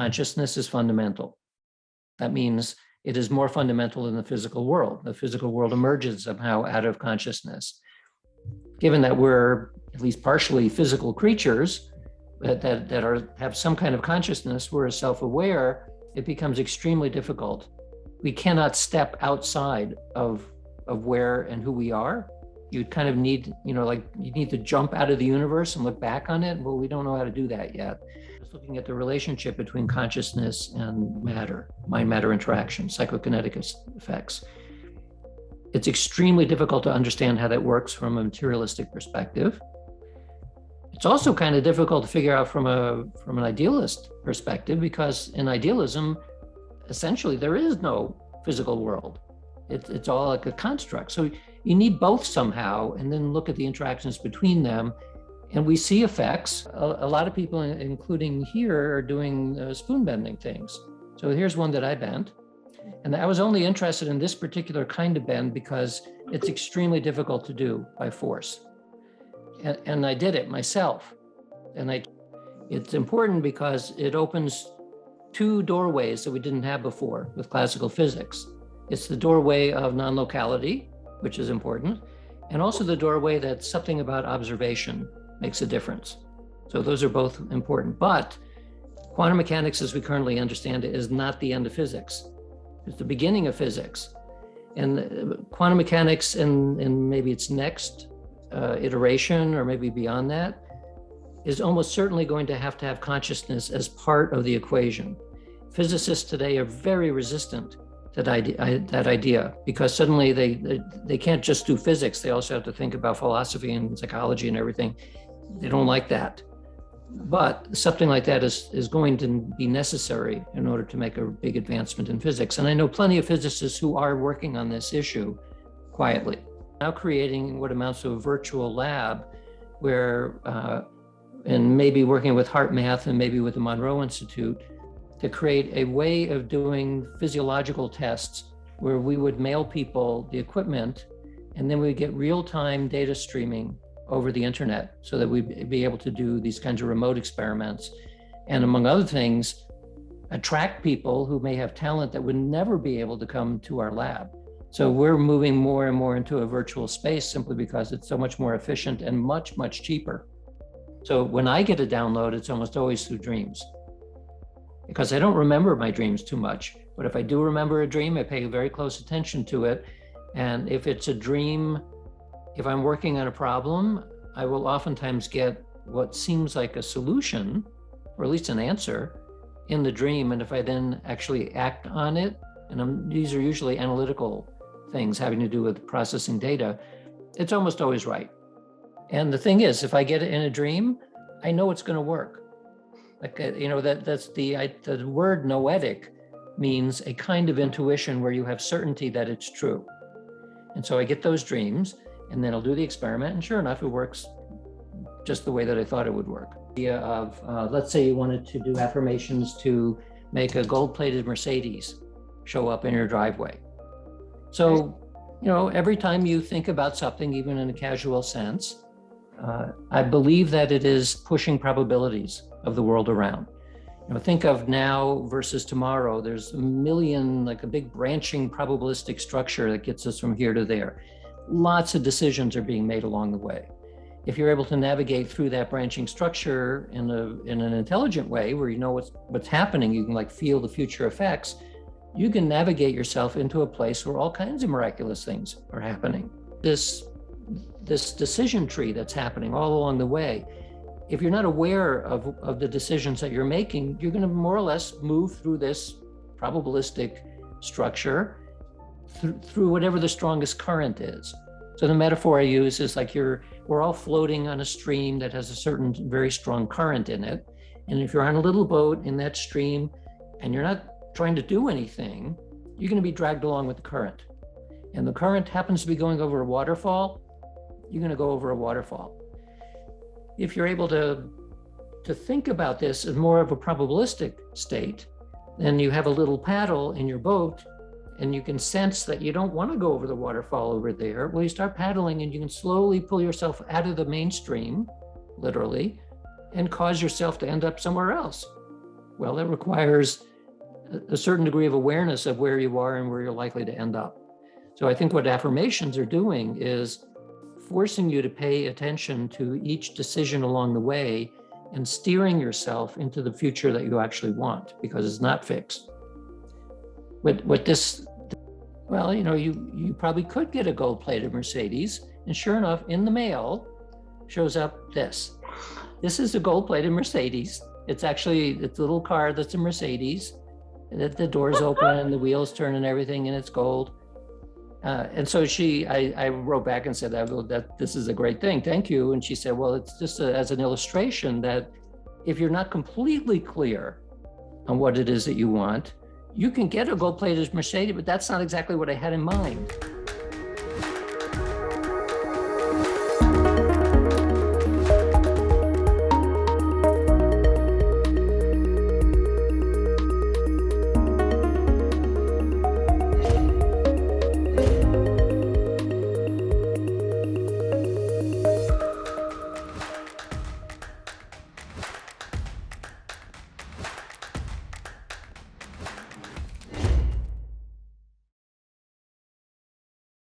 consciousness is fundamental. That means it is more fundamental than the physical world. The physical world emerges somehow out of consciousness. Given that we're at least partially physical creatures that have some kind of consciousness, we're self-aware, it becomes extremely difficult. We cannot step outside of where and who we are. You kind of need, you need to jump out of the universe and look back on it. Well, we don't know how to do that yet. Just looking at the relationship between consciousness and matter, mind-matter interaction, psychokinetic effects. It's extremely difficult to understand how that works from a materialistic perspective. It's also kind of difficult to figure out from an idealist perspective, because in idealism, essentially there is no physical world. It's all like a construct. So you need both somehow, and then look at the interactions between them. And we see effects. A lot of people, including here, are doing spoon bending things. So here's one that I bent. And I was only interested in this particular kind of bend because it's extremely difficult to do by force. And I did it myself. And it's important because it opens two doorways that we didn't have before with classical physics. It's the doorway of non-locality, which is important, and also the doorway that something about observation makes a difference. So those are both important. But quantum mechanics, as we currently understand it, is not the end of physics. It's the beginning of physics. And quantum mechanics, and maybe its next iteration, or maybe beyond that, is almost certainly going to have consciousness as part of the equation. Physicists today are very resistant to that idea, because suddenly they can't just do physics. They also have to think about philosophy and psychology and everything. They don't like that. But something like that is going to be necessary in order to make a big advancement in physics. And I know plenty of physicists who are working on this issue quietly. Now creating what amounts to a virtual lab where, and maybe working with HeartMath and maybe with the Monroe Institute, to create a way of doing physiological tests where we would mail people the equipment, and then we get real-time data streaming over the internet so that we'd be able to do these kinds of remote experiments. And among other things, attract people who may have talent that would never be able to come to our lab. So we're moving more and more into a virtual space simply because it's so much more efficient and much, much cheaper. So when I get a download, it's almost always through dreams, because I don't remember my dreams too much. But if I do remember a dream, I pay very close attention to it. And if it's a dream, if I'm working on a problem, I will oftentimes get what seems like a solution, or at least an answer, in the dream. And if I then actually act on it, and these are usually analytical things having to do with processing data, it's almost always right. And the thing is, if I get it in a dream, I know it's going to work. Like, that's the word noetic means a kind of intuition where you have certainty that it's true. And so I get those dreams, and then I'll do the experiment, and sure enough, it works just the way that I thought it would work. The idea of, let's say you wanted to do affirmations to make a gold-plated Mercedes show up in your driveway. So, every time you think about something, even in a casual sense, I believe that it is pushing probabilities of the world around. Think of now versus tomorrow. There's a million, like a big branching probabilistic structure that gets us from here to there. Lots of decisions are being made along the way. If you're able to navigate through that branching structure in an intelligent way, where you know what's happening, you can feel the future effects, you can navigate yourself into a place where all kinds of miraculous things are happening. This decision tree that's happening all along the way, if you're not aware of the decisions that you're making, you're going to more or less move through this probabilistic structure through whatever the strongest current is. So the metaphor I use is like we're all floating on a stream that has a certain very strong current in it. And if you're on a little boat in that stream and you're not trying to do anything, you're going to be dragged along with the current. And the current happens to be going over a waterfall, you're going to go over a waterfall. If you're able to think about this as more of a probabilistic state, then you have a little paddle in your boat and you can sense that you don't want to go over the waterfall over there. Well, you start paddling and you can slowly pull yourself out of the mainstream, literally, and cause yourself to end up somewhere else. Well, it requires a certain degree of awareness of where you are and where you're likely to end up. So I think what affirmations are doing is forcing you to pay attention to each decision along the way and steering yourself into the future that you actually want, because it's not fixed. What this, well, you probably could get a gold-plated Mercedes, and sure enough, in the mail shows up this. This is a gold-plated Mercedes. It's a little car that's a Mercedes. The doors open and the wheels turn and everything, and it's gold. And so I wrote back and said that this is a great thing, thank you. And she said, well, it's just as an illustration that if you're not completely clear on what it is that you want, you can get a gold-plated Mercedes, but that's not exactly what I had in mind.